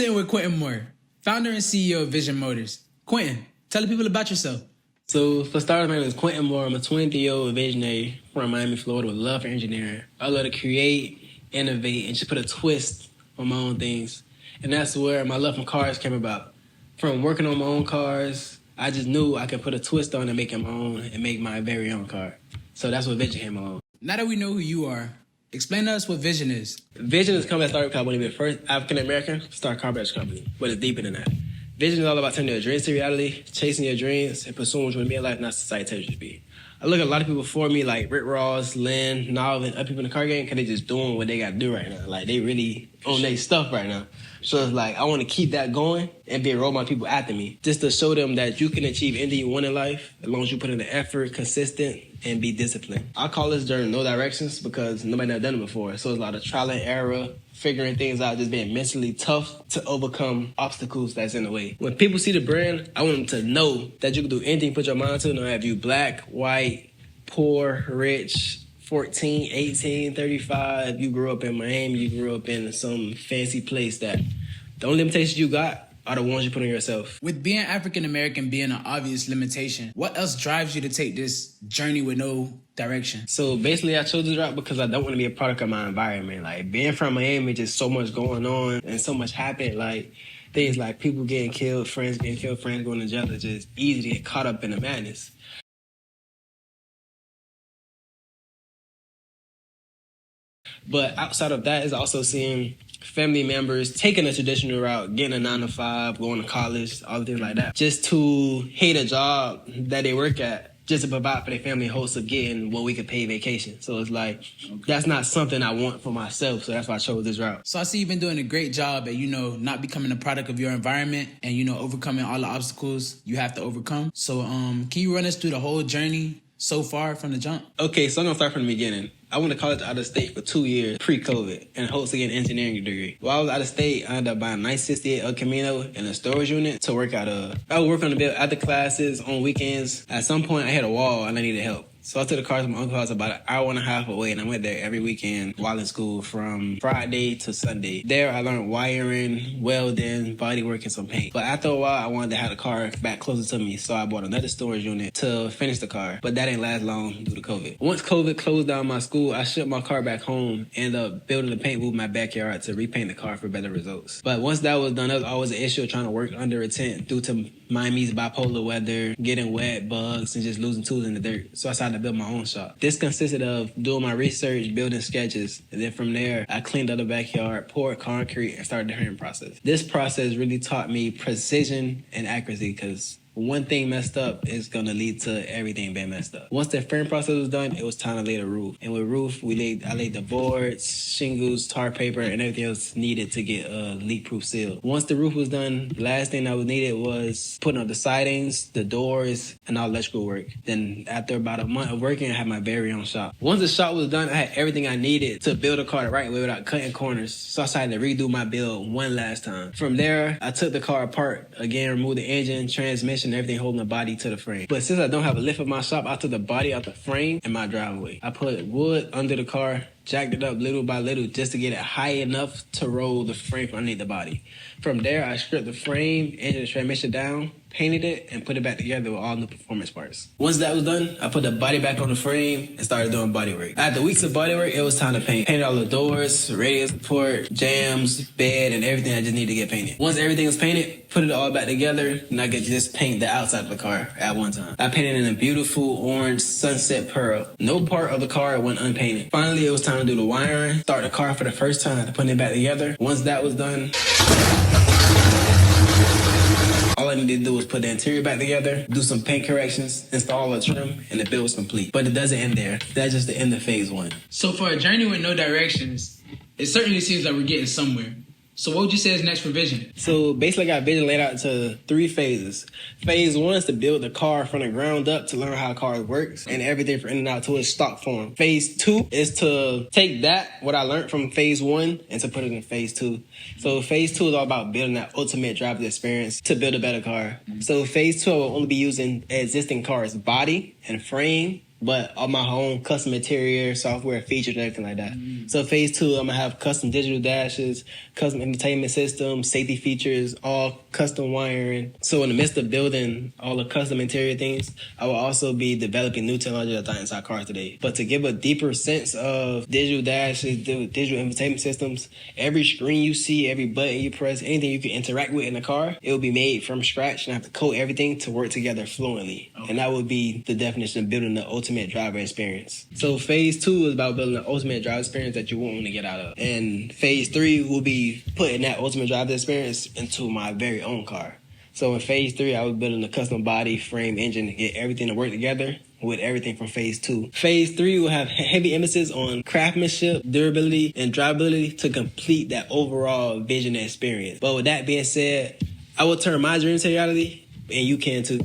sitting with Quentin Moore, founder and CEO of Vision Motors. Quentin, tell the people about yourself. So, for starters, my name is Quentin Moore. I'm a 23-year-old visionary from Miami, Florida with love for engineering. I love to create, innovate, and just put a twist on my own things. And that's where my love for cars came about. From working on my own cars, I just knew I could put a twist on and make it my own and make my very own car. So that's what Vision came along. Now that we know who you are, explain to us what Vision is. Vision is a company that started because I wanted to be the first African-American to start a car batch company, but it's deeper than that. Vision is all about turning your dreams to reality, chasing your dreams, and pursuing what you want to be in life, not society tells you to be. I look at a lot of people before me, like Rick Ross, Lynn, Nav, and other people in the car game, because they just doing what they got to do right now. Like, they really own their stuff right now. So it's like, I want to keep that going and be a role model people after me, just to show them that you can achieve anything you want in life as long as you put in the effort, consistent, and be disciplined. I call this journey No Directions because nobody never done it before. So it's a lot of trial and error, figuring things out, just being mentally tough to overcome obstacles that's in the way. When people see the brand, I want them to know that you can do anything you put your mind to, no matter if you black, white, poor, rich, 14, 18, 35, you grew up in Miami, you grew up in some fancy place, that the only limitations you got are the ones you put on yourself. With being African-American being an obvious limitation, what else drives you to take this journey with no direction? So basically, I chose this route because I don't want to be a product of my environment. Like, being from Miami, just so much going on and so much happened. Like, things like people getting killed, friends getting killed, friends going to jail. It's just easy to get caught up in the madness. But outside of that is also seeing family members taking a traditional route, getting a 9-to-5, going to college, all things like that, just to hate a job that they work at, just to provide for their family in hopes of getting what we could pay vacation. So it's like, that's not something I want for myself, so that's why I chose this route. So I see you've been doing a great job at, not becoming a product of your environment and, overcoming all the obstacles you have to overcome. So can you run us through the whole journey so far from the jump? Okay, so I'm going to start from the beginning. I went to college out of state for 2 years pre-COVID in hopes to get an engineering degree. While I was out of state, I ended up buying a 968 El Camino in a storage unit to work out of. I would work on the build after classes, on weekends. At some point, I hit a wall and I needed help. So I took the car to my uncle's house about an hour and a half away, and I went there every weekend while in school from Friday to Sunday. There, I learned wiring, welding, body work, and some paint. But after a while, I wanted to have the car back closer to me, so I bought another storage unit to finish the car. But that didn't last long due to COVID. Once COVID closed down my school, I shipped my car back home, ended up building a paint booth in my backyard to repaint the car for better results. But once that was done, there was always an issue of trying to work under a tent due to Miami's bipolar weather, getting wet, bugs, and just losing tools in the dirt. So I decided to build my own shop. This consisted of doing my research, building sketches, and then from there, I cleaned up the backyard, poured concrete, and started the hiring process. This process really taught me precision and accuracy, because one thing messed up is going to lead to everything being messed up. Once the frame process was done, it was time to lay the roof. And with roof, I laid the boards, shingles, tar paper, and everything else needed to get a leak-proof seal. Once the roof was done, the last thing that was needed was putting up the sidings, the doors, and all electrical work. Then after about a month of working, I had my very own shop. Once the shop was done, I had everything I needed to build a car the right way without cutting corners. So I decided to redo my build one last time. From there, I took the car apart, again, removed the engine, transmission, everything holding the body to the frame. But since I don't have a lift of my shop, I took the body out the frame and my driveway. I put wood under the car, jacked it up little by little just to get it high enough to roll the frame from underneath the body. From there, I stripped the frame, engine, and transmission down, painted it, and put it back together with all new performance parts. Once that was done, I put the body back on the frame and started doing body work. After weeks of body work, it was time to paint. Painted all the doors, radiator support, jams, bed, and everything I just needed to get painted. Once everything was painted, put it all back together, and I could just paint the outside of the car at one time. I painted in a beautiful orange sunset pearl. No part of the car went unpainted. Finally, it was time to do the wiring, start the car for the first time, to put it back together. Once that was done, all I needed to do was put the interior back together, do some paint corrections, install a trim, and the build was complete. But it doesn't end there. That's just the end of phase one. So for a journey with no directions, it certainly seems like we're getting somewhere. So what would you say is next for Vision? So basically, I got Vision laid out into 3 phases. Phase 1 is to build the car from the ground up to learn how cars works and everything from in and out to its stock form. Phase 2 is to take what I learned from phase 1 and to put it in phase 2. So phase 2 is all about building that ultimate driver's experience to build a better car. So phase 2, I will only be using existing cars' body and frame but all my own custom interior, software, features, and everything like that. So phase 2, I'm gonna have custom digital dashes, custom entertainment systems, safety features, all custom wiring. So in the midst of building all the custom interior things, I will also be developing new technology that's not inside cars today. But to give a deeper sense of digital dashes, digital entertainment systems, every screen you see, every button you press, anything you can interact with in the car, it will be made from scratch, and I have to code everything to work together fluently. Okay. And that would be the definition of building the ultimate driver experience. So phase 2 is about building the ultimate driver experience that you won't want to get out of. And phase 3 will be putting that ultimate driver experience into my very own car. So in phase 3, I was building a custom body, frame, engine to get everything to work together with everything from phase 2. Phase 3 will have heavy emphasis on craftsmanship, durability, and drivability to complete that overall vision and experience. But with that being said, I will turn my dreams to reality, and you can too.